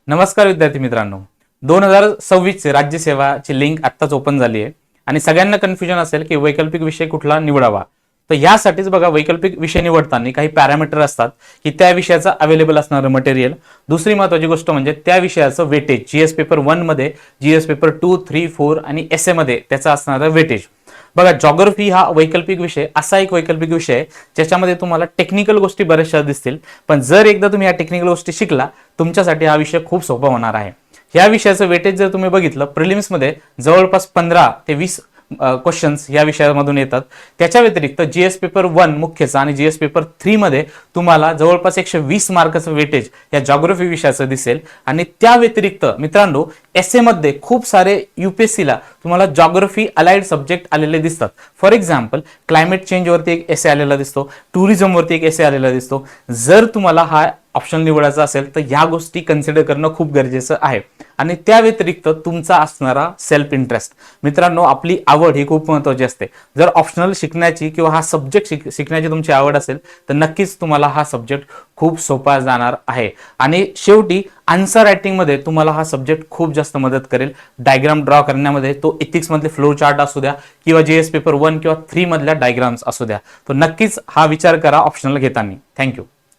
नमस्कार विद्यार्थी मित्रांनो, 2026 चे राज्यसेवाची लिंक आत्ताच ओपन झाली आहे आणि सगळ्यांना कन्फ्युजन असेल की वैकल्पिक विषय कुठला निवडावा. तर यासाठीच बघा, वैकल्पिक विषय निवडताना काही पॅरामीटर असतात की त्या विषयाचा अवेलेबल असणारं मटेरियल. दुसरी महत्त्वाची गोष्ट म्हणजे त्या विषयाचं वेटेज. जीएस पेपर 1 मध्ये, जीएस पेपर 2, 3, 4 आणि एसए मध्ये त्याचं असणारं वेटेज. बघा, जॉग्राफी हा वैकल्पिक विषय असा एक वैकल्पिक विषय आहे ज्याच्यामध्ये तुम्हाला टेक्निकल गोष्टी बऱ्याचशा दिसतील, पण जर एकदा तुम्ही या टेक्निकल गोष्टी शिकला, तुमच्यासाठी हा विषय खूप सोपा होणार आहे. या विषयाचं वेटेज जर तुम्ही बघितलं, प्रिलिम्समध्ये जवळपास 15 ते 20 क्वेश्चन्स या विषयामधून येतात. त्याच्या व्यतिरिक्त जीएस पेपर 1 मुख्यचा आणि जीएस पेपर 3 मध्ये तुम्हाला जवळपास 120 मार्काचं वेटेज या जॉग्राफी विषयाचं दिसेल. आणि त्या व्यतिरिक्त मित्रांनो, एसए मध्ये खूप सारे यूपीएससीला तुम्हाला जॉग्राफी अलाइड सब्जेक्ट आलेले दिसतात. फॉर एक्झाम्पल, क्लायमेट चेंज वरती एक एसे आलेला दिसतो, टुरिझम वरती एक एसे आलेला दिसतो. जर तुम्हाला हा ऑप्शन निवडायचा असेल तर या गोष्टी कन्सिडर करणं खूप गरजेचं आहे. आणि त्या व्यतिरिक्त तुमचा असणारा सेल्फ इंटरेस्ट. मित्रांनो, आपली आवड ही खूप महत्त्वाची असते. जर ऑप्शनल शिकण्याची किंवा हा सब्जेक्ट शिकण्याची तुमची आवड असेल तर नक्कीच तुम्हाला हा सब्जेक्ट खूप सोपा जाणार आहे. आणि शेवटी आन्सर रायटिंग मध्ये तुम्हाला हा सब्जेक्ट खूप जास्त मदत करेल. डायग्राम ड्रॉ करण्यामध्ये, तो एथिक्स मधले फ्लो चार्ट असू द्या किंवा जीएस पेपर 1 किंवा 3 मधल्या डायग्राम्स असू द्या, तो नक्कीच हा विचार करा ऑप्शनल घेताना. थँक्यू.